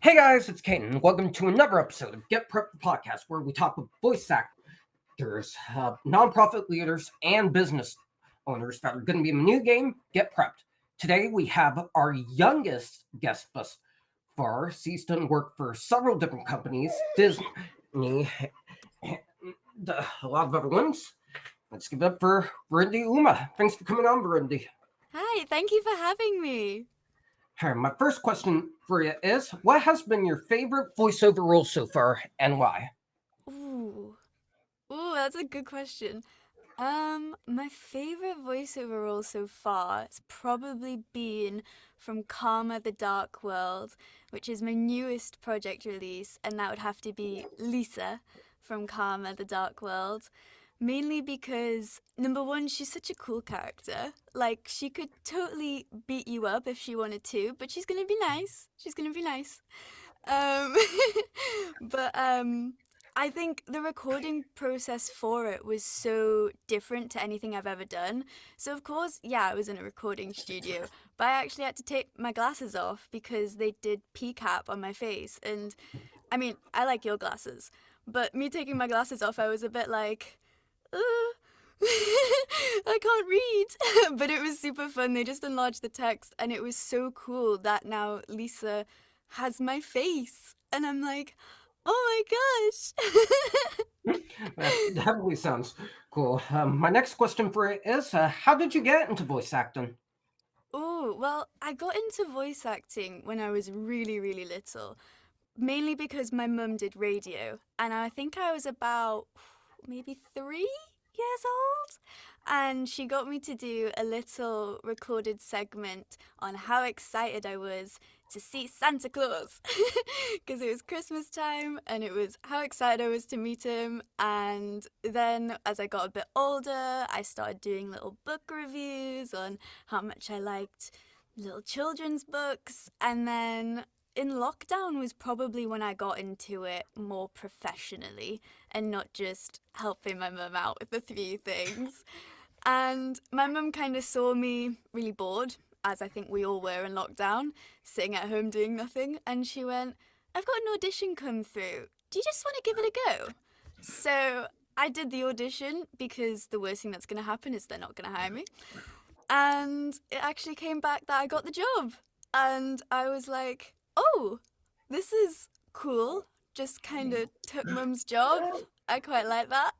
Hey guys, it's Caden. Welcome to another episode of Get Prep the Podcast, where we talk with voice actors, nonprofit leaders, and business owners that are going to be in the new game, Get Prepped. Today we have our youngest guest thus far. She's done work for several different companies, Disney, and a lot of other ones. Let's give it up for Verity Uma. Thanks for coming on, Verity. Hi, thank you for having me. All right, my first question for you is, what has been your favorite voiceover role so far, and why? Ooh, that's a good question. My favorite voiceover role so far has probably been from Karma the Dark World, which is my newest project release, and that would have to be Lisa from Karma the Dark World. Mainly because, number one, she's such a cool character. Like, she could totally beat you up if she wanted to, but she's gonna be nice. She's gonna be nice. Um, but I think the recording process for it was so different to anything I've ever done. So of course, yeah, I was in a recording studio, but I actually had to take my glasses off because they did PCAP on my face. And I mean, I like your glasses, but me taking my glasses off, I was a bit like, uh, I can't read. But it was super fun. They just enlarged the text, and it was so cool that now Lisa has my face. And I'm like, oh my gosh. That definitely sounds cool. My next question for you is, how did you get into voice acting? Oh, well, I got into voice acting when I was really, really little, mainly because my mum did radio. And I think I was about maybe 3 years old. And she got me to do a little recorded segment on how excited I was to see Santa Claus because it was Christmas time and it was how excited I was to meet him. And then as I got a bit older, I started doing little book reviews on how much I liked little children's books. And then in lockdown was probably when I got into it more professionally and not just helping my mum out with the three things. And my mum kind of saw me really bored, as I think we all were in lockdown, sitting at home doing nothing. And she went, I've got an audition come through. Do you just want to give it a go? So I did the audition because the worst thing that's going to happen is they're not going to hire me. And it actually came back that I got the job. And I was like, oh, this is cool. Just kind of took mum's job. I quite like that.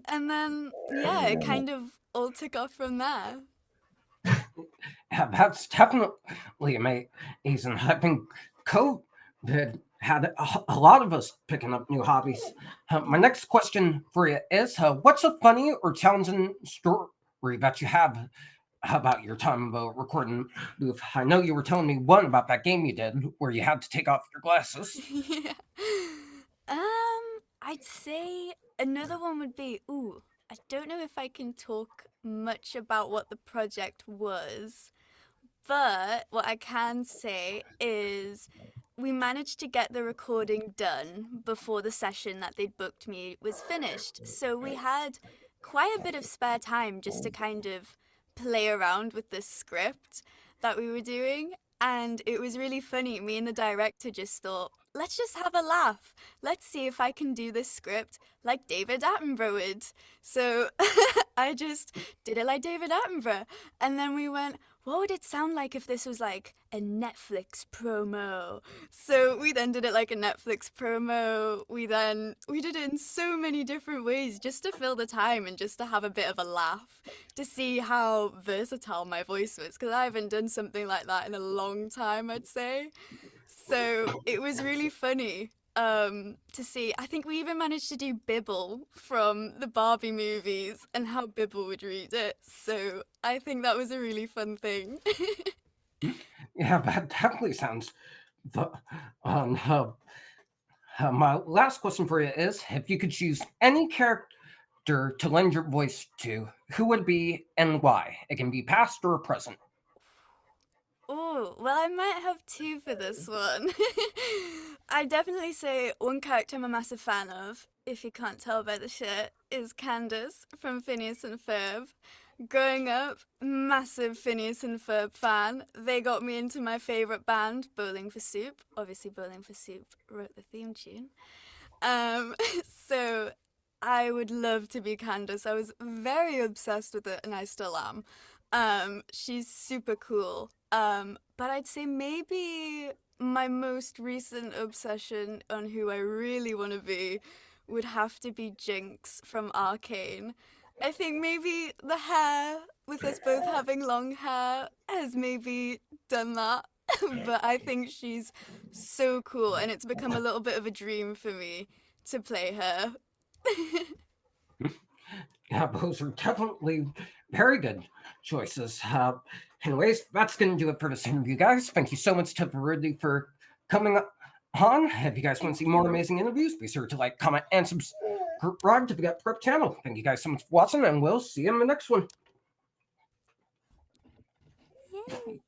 And then, yeah, it kind of all took off from there. Yeah, that's definitely amazing. I think COVID had a lot of us picking up new hobbies. My Yeah. next question for you is, what's a funny or challenging story that you have about your time of a recording booth? I know you were telling me one about that game you did where you had to take off your glasses. Yeah. I'd say another one would be, I don't know if I can talk much about what the project was, but what I can say is we managed to get the recording done before the session that they'd booked me was finished. So we had quite a bit of spare time just to kind of play around with the script that we were doing. And it was really funny. Me and the director just thought, let's just have a laugh. Let's see if I can do this script like David Attenborough would. So I just did it like David Attenborough. And then we went, what would it sound like if this was like a Netflix promo? So we then did it like a Netflix promo. We did it in so many different ways just to fill the time and just to have a bit of a laugh to see how versatile my voice was because I haven't done something like that in a long time, I'd say. So it was really funny to see. I think we even managed to do Bibble from the Barbie movies and how Bibble would read it. So I think that was a really fun thing. Yeah, that definitely sounds fun. My last question for you is, if you could choose any character to lend your voice to, who would it be and why? It can be past or present. Oh, well, I might have two for this one. I definitely say one character I'm a massive fan of, if you can't tell by the shirt, is Candace from Phineas and Ferb. Growing up, massive Phineas and Ferb fan. They got me into my favourite band, Bowling for Soup. Obviously, Bowling for Soup wrote the theme tune. Um, so I would love to be Candace. I was very obsessed with it, and I still am. She's super cool. But I'd say maybe my most recent obsession on who I really want to be would have to be Jinx from Arcane. I think maybe the hair, with us both having long hair, has maybe done that. But I think she's so cool, and it's become a little bit of a dream for me to play her. Yeah, those are definitely very good choices. Anyways, that's going to do it for this interview, guys. Thank you so much to Verity for coming on. If you guys want to see more amazing interviews, be sure to like, comment, and subscribe to the Get Prep channel. Thank you guys so much for watching, and we'll see you in the next one. Yay.